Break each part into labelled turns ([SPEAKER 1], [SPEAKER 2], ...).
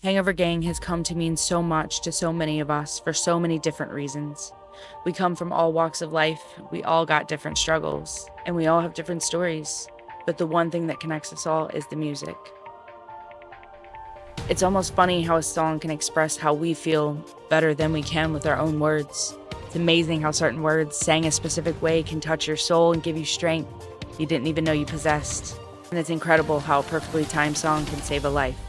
[SPEAKER 1] Hangover Gang has come to mean so much to so many of us for so many different reasons. We come from all walks of life, we all got different struggles, and we all have different stories. But the one thing that connects us all is the music. It's almost funny how a song can express how we feel better than we can with our own words. It's amazing how certain words, sang a specific way, can touch your soul and give you strength you didn't even know you possessed. And it's incredible how a perfectly timed song can save a life.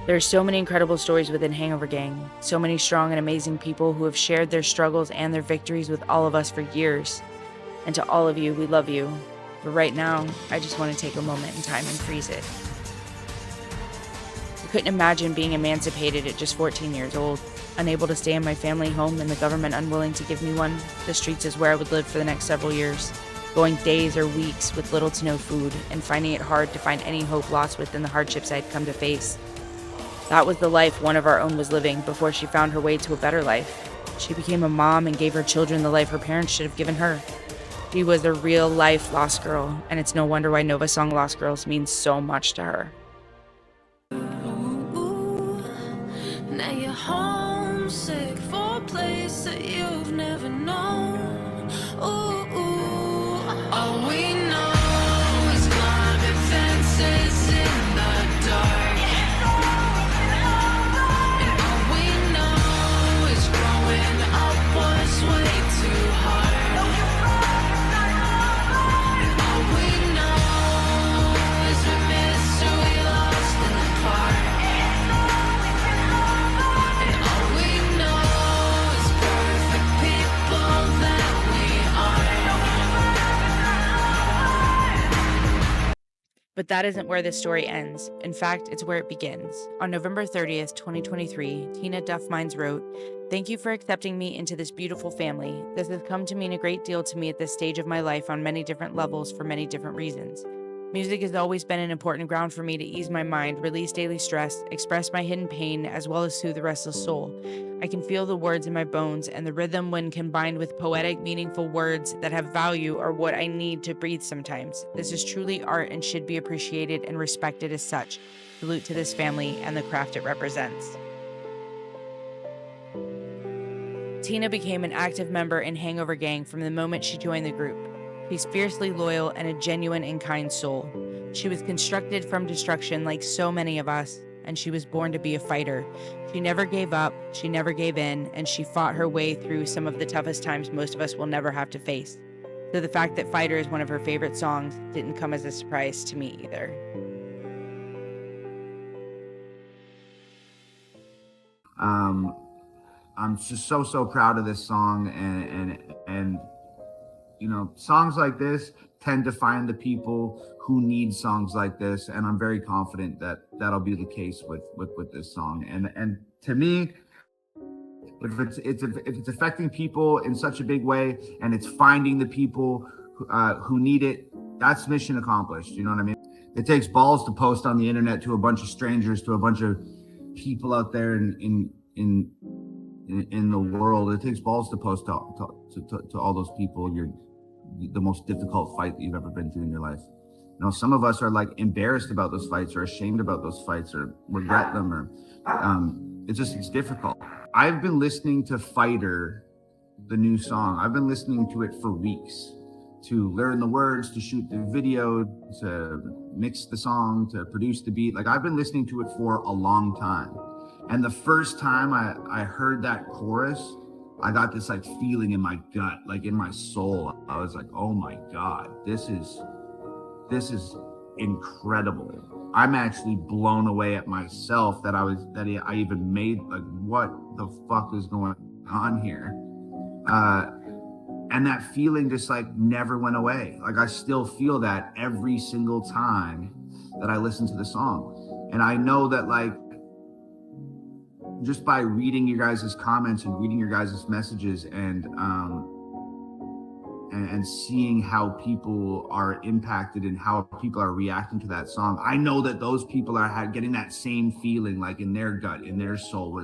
[SPEAKER 1] There are so many incredible stories within Hangover Gang, so many strong and amazing people who have shared their struggles and their victories with all of us for years. And to all of you, we love you. But right now, I just want to take a moment in time and freeze it. I couldn't imagine being emancipated at just 14 years old, unable to stay in my family home and the government unwilling to give me one. The streets is where I would live for the next several years, going days or weeks with little to no food and finding it hard to find any hope lost within the hardships I'd come to face. That was the life one of our own was living before she found her way to a better life. She became a mom and gave her children the life her parents should have given her. She was a real-life lost girl, and it's no wonder why Nova's song Lost Girls means so much to her.
[SPEAKER 2] Ooh, now you're homesick for a place that you've never known. All we know is climbing fences in the dark.
[SPEAKER 1] But that isn't where this story ends. In fact, it's where it begins. On November 30th, 2023, Tina Duff Mines wrote, "Thank you for accepting me into this beautiful family. This has come to mean a great deal to me at this stage of my life on many different levels for many different reasons. Music has always been an important ground for me to ease my mind, release daily stress, express my hidden pain, as well as soothe the restless soul. I can feel the words in my bones, and the rhythm, when combined with poetic, meaningful words that have value, are what I need to breathe sometimes. This is truly art and should be appreciated and respected as such. Salute to this family and the craft it represents." Tina became an active member in Hangover Gang from the moment she joined the group. She's fiercely loyal and a genuine and kind soul. She was constructed from destruction like so many of us, and she was born to be a fighter. She never gave up, she never gave in, and she fought her way through some of the toughest times most of us will never have to face. So the fact that Fighter is one of her favorite songs didn't come as a surprise to me either.
[SPEAKER 3] I'm just so proud of this song, and you know, songs like this tend to find the people who need songs like this, and I'm very confident that that'll be the case with this song. And to me, if it's affecting people in such a big way, and it's finding the people who need it, that's mission accomplished. You know what I mean? It takes balls to post on the internet to a bunch of strangers, to a bunch of people out there in the world. It takes balls to post to all those people the most difficult fight that you've ever been through in your life. You know, some of us are like embarrassed about those fights, or ashamed about those fights, or regret them, or it's difficult. I've been listening to Fighter, the new song. I've been listening to it for weeks, to learn the words, to shoot the video, to mix the song, to produce the beat. Like, I've been listening to it for a long time. And the first time I heard that chorus, I got this like feeling in my gut, like in my soul. I was like, oh my God, this is incredible. I'm actually blown away at myself that I even made, like, what the fuck is going on here? And that feeling just like never went away. Like, I still feel that every single time that I listen to the song. And I know that, like, just by reading your guys' comments and reading your guys' messages and seeing how people are impacted and how people are reacting to that song, I know that those people are getting that same feeling, like in their gut, in their soul.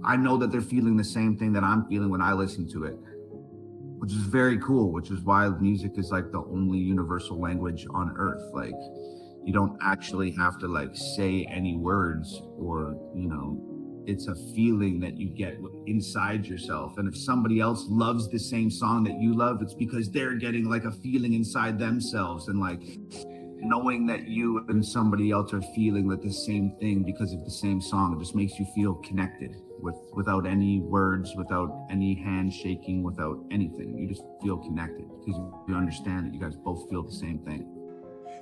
[SPEAKER 3] I know that they're feeling the same thing that I'm feeling when I listen to it, which is very cool, which is why music is like the only universal language on earth. Like, You don't actually have to like say any words, or it's a feeling that you get inside yourself. And if somebody else loves the same song that you love, it's because they're getting like a feeling inside themselves. And like knowing that you and somebody else are feeling like the same thing because of the same song, it just makes you feel connected without any words, without any handshaking, without anything. You just feel connected because you understand that you guys both feel the same thing.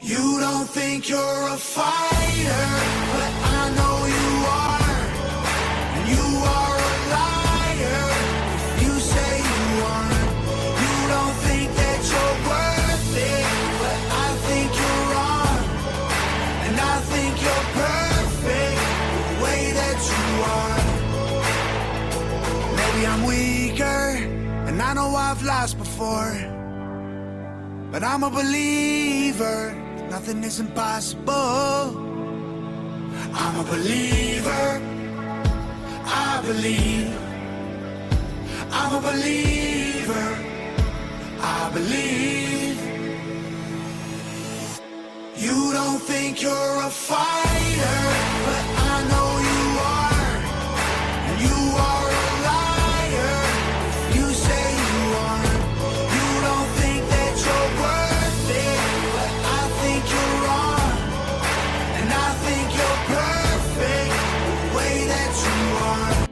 [SPEAKER 2] You don't think you're a fighter, but I know you are. And you are a liar if you say you aren't. You don't think that you're worth it, but I think you're wrong. And I think you're perfect the way that you are. Maybe I'm weaker, and I know I've lost before, but I'm a believer. Nothing is impossible. I'm a believer. I believe. I'm a believer. I believe. You don't think you're a fighter, but I know you are. And you are a liar if you say you aren't. You don't think that you're worth it, but I think you're wrong. And I think you're perfect the way that you are.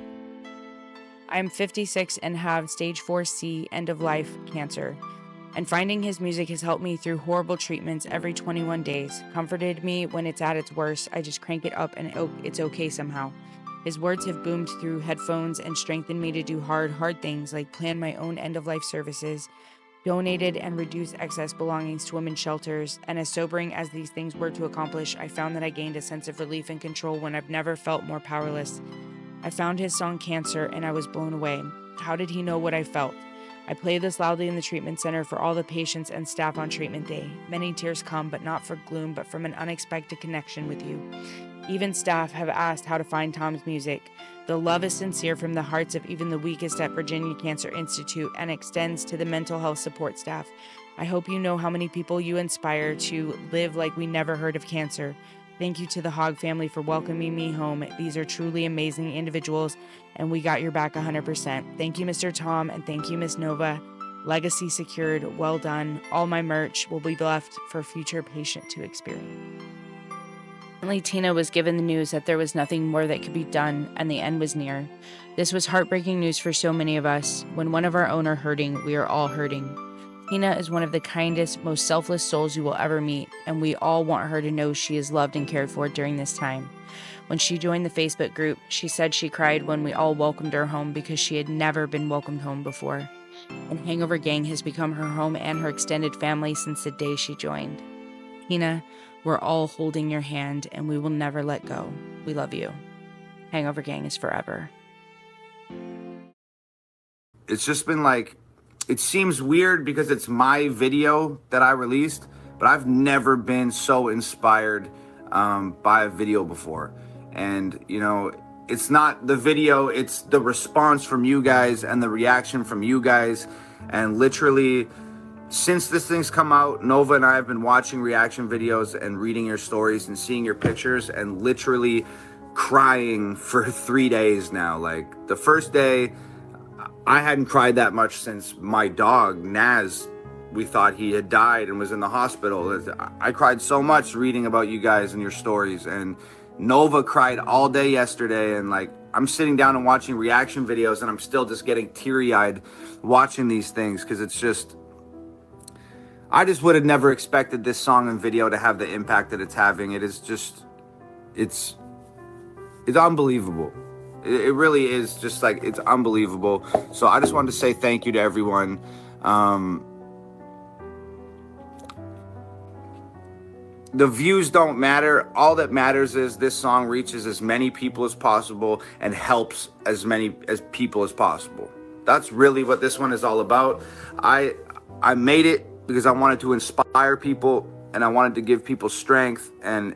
[SPEAKER 1] I am 56 and have stage 4C end of life cancer. And finding his music has helped me through horrible treatments every 21 days, comforted me when it's at its worst. I just crank it up and it's okay somehow. His words have boomed through headphones and strengthened me to do hard things like plan my own end-of-life services, donated and reduced excess belongings to women's shelters, and as sobering as these things were to accomplish, I found that I gained a sense of relief and control when I've never felt more powerless. I found his song Cancer and I was blown away. How did he know what I felt? I played this loudly in the treatment center for all the patients and staff on treatment day. Many tears come, but not for gloom, but from an unexpected connection with you. Even staff have asked how to find Tom's music. The love is sincere from the hearts of even the weakest at Virginia Cancer Institute and extends to the mental health support staff. I hope you know how many people you inspire to live like we never heard of cancer. Thank you to the Hogg family for welcoming me home. These are truly amazing individuals, and we got your back 100%. Thank you, Mr. Tom, and thank you, Miss Nova. Legacy secured. Well done. All my merch will be left for future patient to experience. Recently, Tina was given the news that there was nothing more that could be done, and the end was near. This was heartbreaking news for so many of us. When one of our own are hurting, we are all hurting. Tina is one of the kindest, most selfless souls you will ever meet, and we all want her to know she is loved and cared for during this time. When she joined the Facebook group, she said she cried when we all welcomed her home because she had never been welcomed home before. And Hangover Gang has become her home and her extended family since the day she joined. Tina, we're all holding your hand, and we will never let go. We love you. Hangover Gang is forever.
[SPEAKER 3] It's just been like, it seems weird because it's my video that I released, but I've never been so inspired by a video before. And, it's not the video, it's the response from you guys and the reaction from you guys. And literally, since this thing's come out, Nova and I have been watching reaction videos and reading your stories and seeing your pictures and literally crying for 3 days now. Like, the first day, I hadn't cried that much since my dog, Naz, we thought he had died and was in the hospital. I cried so much reading about you guys and your stories. And Nova cried all day yesterday. And like, I'm sitting down and watching reaction videos and I'm still just getting teary-eyed watching these things, because it's just, I just would have never expected this song and video to have the impact that it's having. It is just, it's unbelievable. It really is just like, it's unbelievable. So I just wanted to say thank you to everyone. The views don't matter. All that matters is this song reaches as many people as possible and helps as many as people as possible. That's really what this one is all about. I made it because I wanted to inspire people, and I wanted to give people strength and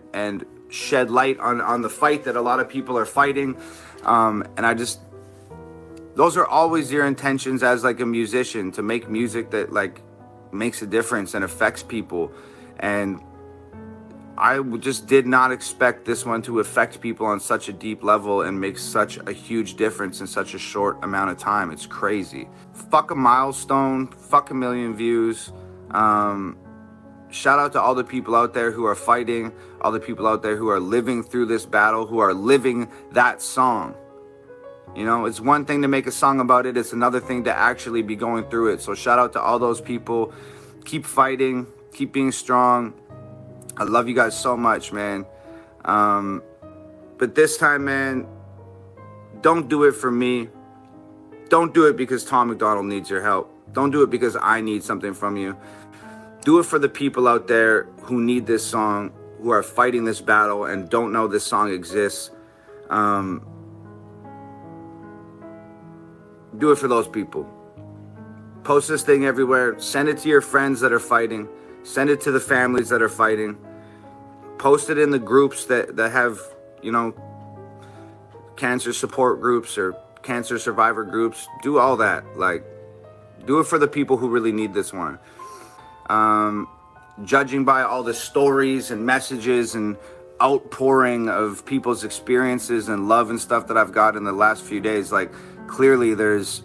[SPEAKER 3] shed light on the fight that a lot of people are fighting. And those are always your intentions as like a musician, to make music that like makes a difference and affects people. And just did not expect this one to affect people on such a deep level and make such a huge difference in such a short amount of time. It's crazy. Fuck a milestone, fuck a million views. Shout out to all the people out there who are fighting, all the people out there who are living through this battle, who are living that song. You know, it's one thing to make a song about it. It's another thing to actually be going through it. So shout out to all those people. Keep fighting, keep being strong. I love you guys so much, man. But this time, man, don't do it for me. Don't do it because Tom McDonald needs your help. Don't do it because I need something from you. Do it for the people out there who need this song, who are fighting this battle and don't know this song exists. Do it for those people. Post this thing everywhere. Send it to your friends that are fighting. Send it to the families that are fighting. Post it in the groups that have, you know, cancer support groups or cancer survivor groups. Do all that. Like, do it for the people who really need this one. Judging by all the stories and messages and outpouring of people's experiences and love and stuff that I've got in the last few days, like, clearly there's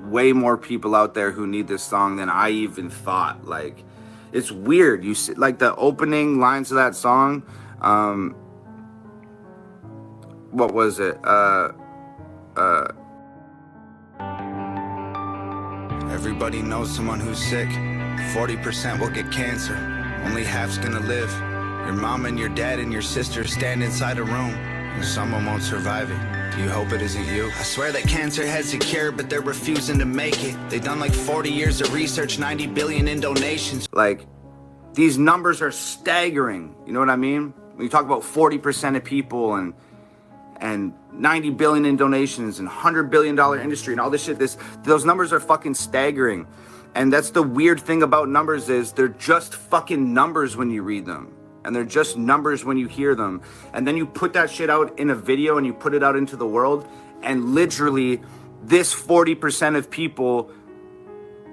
[SPEAKER 3] way more people out there who need this song than I even thought. Like, it's weird. You see, like, the opening lines of that song, what was it?
[SPEAKER 2] Everybody knows someone who's sick. 40% will get cancer. Only half's gonna live. Your mom and your dad and your sister stand inside a room, and someone won't survive it. Do you hope it isn't you? I swear that cancer has a cure, but they're refusing to make it. They've done like 40 years of research, 90 billion in donations.
[SPEAKER 3] Like, these numbers are staggering. You know what I mean? When you talk about 40% of people and 90 billion in donations and $100 billion industry and all this shit, those numbers are fucking staggering. And that's the weird thing about numbers, is they're just fucking numbers when you read them. And they're just numbers when you hear them. And then you put that shit out in a video and you put it out into the world, and literally this 40% of people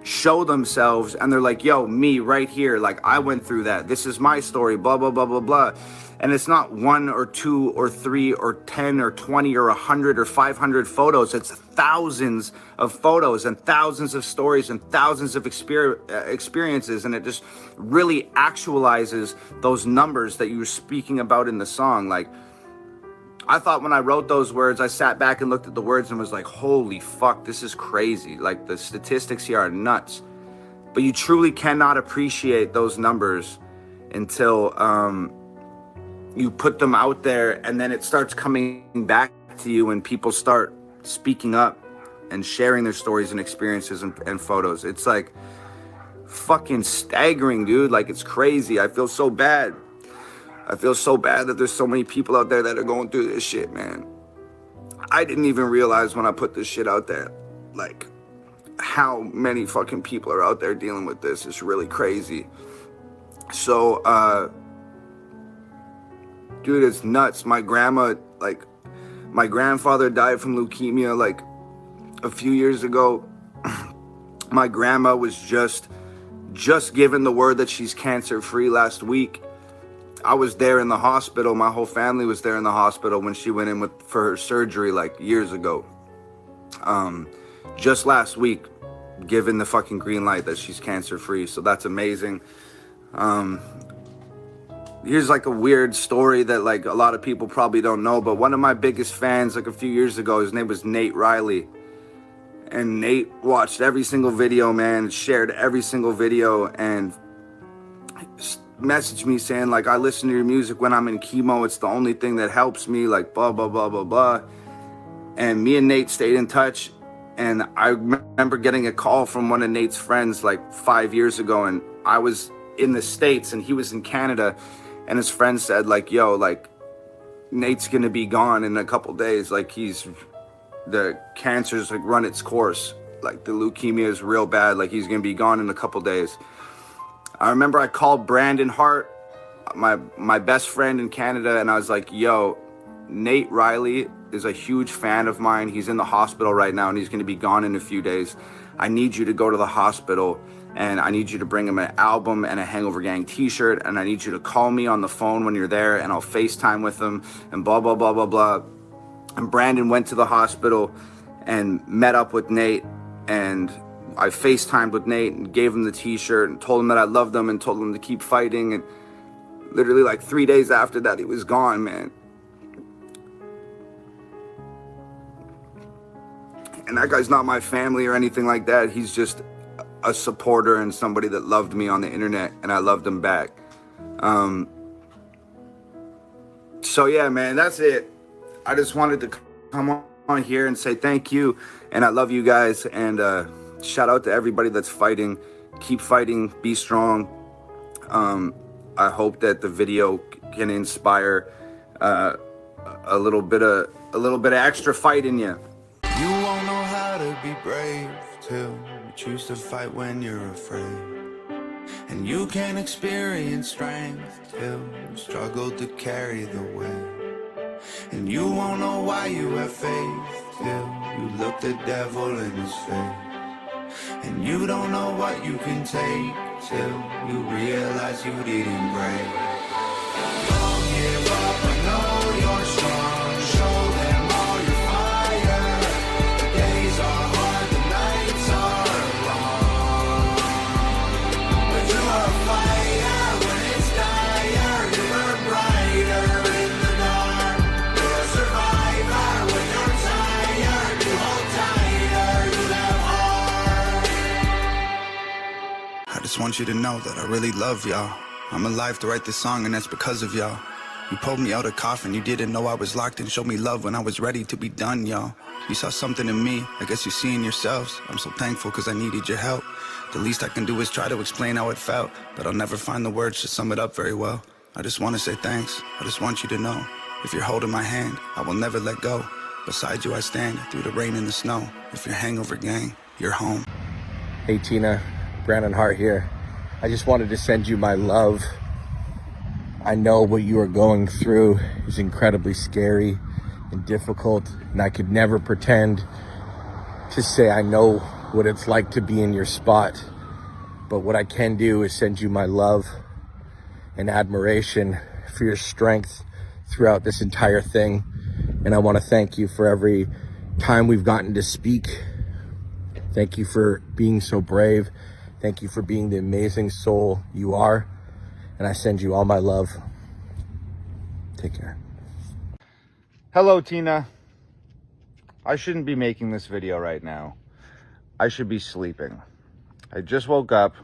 [SPEAKER 3] show themselves and they're like, yo, me right here, like, I went through that. This is my story, blah, blah, blah, blah, blah. And it's not 1 or 2 or 3 or 10 or 20 or 100 or 500 photos. It's thousands of photos and thousands of stories and thousands of experiences. And it just really actualizes those numbers that you were speaking about in the song. Like, I thought when I wrote those words, I sat back and looked at the words and was like, holy fuck, this is crazy. Like, the statistics here are nuts. But you truly cannot appreciate those numbers until you put them out there, and then it starts coming back to you when people start speaking up and sharing their stories and experiences and photos. It's like fucking staggering, dude. Like, it's crazy. I feel so bad. I feel so bad that there's so many people out there that are going through this shit, man. I didn't even realize when I put this shit out there, like, how many fucking people are out there dealing with this. It's really crazy. So, dude, it's nuts. My grandfather died from leukemia like a few years ago. My grandma was just given the word that she's cancer free last week. I was there in the hospital. My whole family was there in the hospital when she went in for her surgery like years ago. Just last week, given the fucking green light that she's cancer free. So that's amazing. Here's like a weird story that like a lot of people probably don't know, but one of my biggest fans like a few years ago, his name was Nate Riley. And Nate watched every single video, man, shared every single video, and messaged me saying, like, I listen to your music when I'm in chemo. It's the only thing that helps me, like, blah, blah, blah, blah, blah. And me and Nate stayed in touch. And I remember getting a call from one of Nate's friends like 5 years ago. And I was in the States and he was in Canada. And his friend said, like, yo, like, Nate's going to be gone in a couple days. Like, the cancer's like run its course. Like, the leukemia is real bad. Like, he's going to be gone in a couple days. I remember I called Brandon Hart, my best friend in Canada, and I was like, yo, Nate Riley is a huge fan of mine. He's in the hospital right now, and he's going to be gone in a few days. I need you to go to the hospital and I need you to bring him an album and a Hangover Gang t-shirt, and I need you to call me on the phone when you're there, and I'll FaceTime with him, and blah, blah, blah, blah, blah. And Brandon went to the hospital and met up with Nate, and I FaceTimed with Nate and gave him the t-shirt and told him that I loved him and told him to keep fighting. And literally like 3 days after that, he was gone, man. And that guy's not my family or anything like that. He's just a supporter and somebody that loved me on the internet, and I loved him back. So yeah, man, that's it. I just wanted to come on here and say thank you, and I love you guys, and shout out to everybody that's fighting. Keep fighting, be strong. I hope that the video can inspire a little bit of extra fight in you.
[SPEAKER 2] You won't know how to be brave till you choose to fight when you're afraid. And you can experience strength till you struggle to carry the weight. And you won't know why you have faith till you look the devil in his face. And you don't know what you can take till you realize you didn't break. Don't give up, I know you're strong. Show them all your fire. The days are hard, the nights are long. But you are a fighter when it's dire. You burn brighter in the dark. You're a survivor when you're tired. You hold tighter, you have heart. I just want you to know that I really love y'all. I'm alive to write this song, and that's because of y'all. You pulled me out of coffin, you didn't know I was locked, and showed me love when I was ready to be done, y'all. You saw something in me, I guess you see in yourselves. I'm so thankful cause I needed your help. The least I can do is try to explain how it felt, but I'll never find the words to sum it up very well. I just want to say thanks. I just want you to know, if you're holding my hand, I will never let go. Beside you I stand, through the rain and the snow. If you're Hangover Gang, you're home.
[SPEAKER 4] Hey Tina, Brandon Hart here. I just wanted to send you my love. I know what you are going through is incredibly scary and difficult, and I could never pretend to say I know what it's like to be in your spot. But what I can do is send you my love and admiration for your strength throughout this entire thing. And I want to thank you for every time we've gotten to speak. Thank you for being so brave. Thank you for being the amazing soul you are. And I send you all my love. Take care.
[SPEAKER 3] Hello, Tina. I shouldn't be making this video right now. I should be sleeping. I just woke up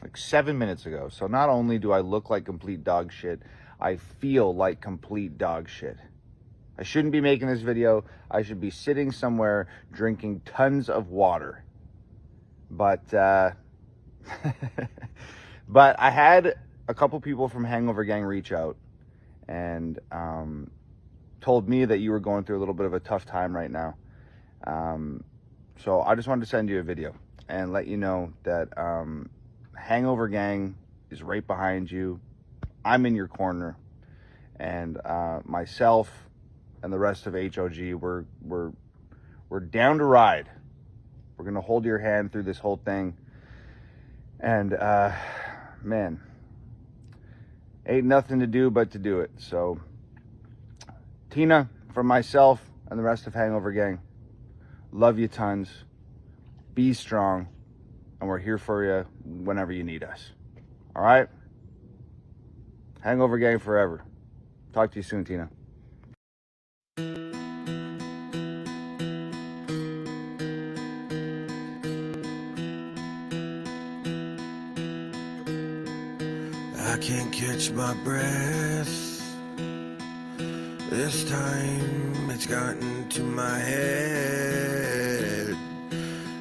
[SPEAKER 3] like 7 minutes ago. So not only do I look like complete dog shit, I feel like complete dog shit. I shouldn't be making this video. I should be sitting somewhere drinking tons of water. But but I had a couple people from Hangover Gang reach out and told me that you were going through a little bit of a tough time right now. So I just wanted to send you a video and let you know that Hangover Gang is right behind you. I'm in your corner, and myself and the rest of HOG, we're down to ride. We're gonna hold your hand through this whole thing, and man, ain't nothing to do but to do it. So Tina, from myself and the rest of Hangover Gang, love you tons, be strong, and we're here for you whenever you need us. All right? Hangover Gang forever. Talk to you soon, Tina.
[SPEAKER 2] I can't catch my breath. This time it's gotten to my head.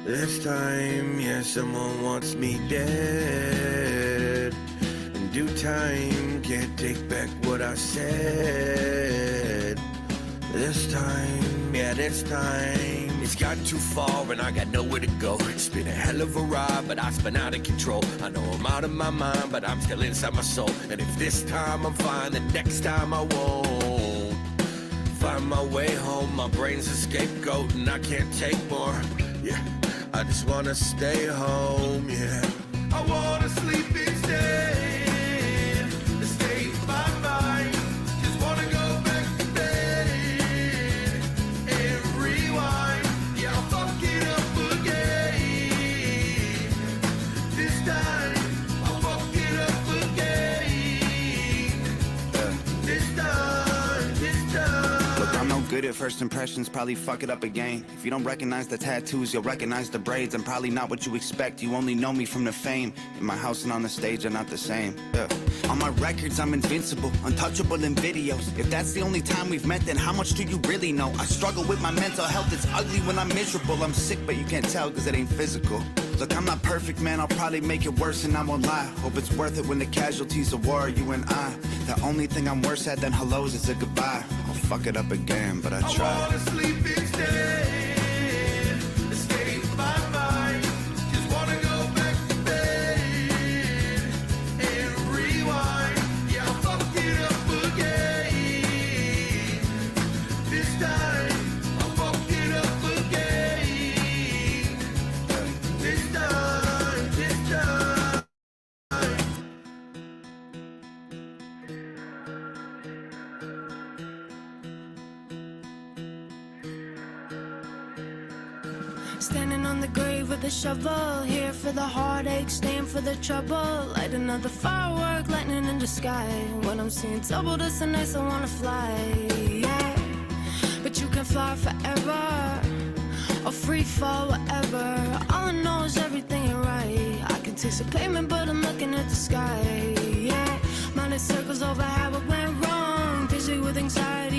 [SPEAKER 2] This time, yeah, someone wants me dead. In due time, can't take back what I said. This time, yeah, this time it's gotten too far and I got nowhere to go. It's been a hell of a ride, but I've been out of control. I know I'm out of my mind, but I'm still inside my soul. And if this time I'm fine, the next time I won't. Find my way home, my brain's a scapegoat and I can't take more. Yeah, I just wanna stay home, yeah. I sleep instead. Escape my mind. Just wanna go back to bed and rewind. Yeah, I'll fuck it up again. This time, I'll fuck it up again. This time, this time.
[SPEAKER 5] Look, I'm no good at first impressions, probably fuck it up again. If you don't recognize the tattoos, you'll recognize the braids. I'm probably not what you expect, you only know me from the fame. In my house and on the stage, I'm not the same. Yeah. On my records, I'm invincible, untouchable in videos. If that's the only time we've met, then how much do you really know? I struggle with my mental health, it's ugly when I'm miserable. I'm sick, but you can't tell cause it ain't physical. Look, I'm not perfect, man, I'll probably make it worse and I won't lie. Hope it's worth it when the casualties of war are you and I. The only thing I'm worse at than hellos is a goodbye. I'll fuck it up again, but I
[SPEAKER 2] I
[SPEAKER 5] try.
[SPEAKER 2] wanna sleep instead. Escape my mind. Just wanna go back to bed and rewind. Yeah, I'll fuck it up again. This time, I'll fuck it up again. This time, this time.
[SPEAKER 6] Standing on the grave with a shovel, here for the heartache, staying for the trouble. Light another firework, lightning in the sky. When I'm seeing double this and nights, I wanna fly, yeah. But you can fly forever, or free fall, whatever. All I know is everything ain't right. I can taste the pavement, but I'm looking at the sky, yeah. Minded circles over how it went wrong, busy with anxiety.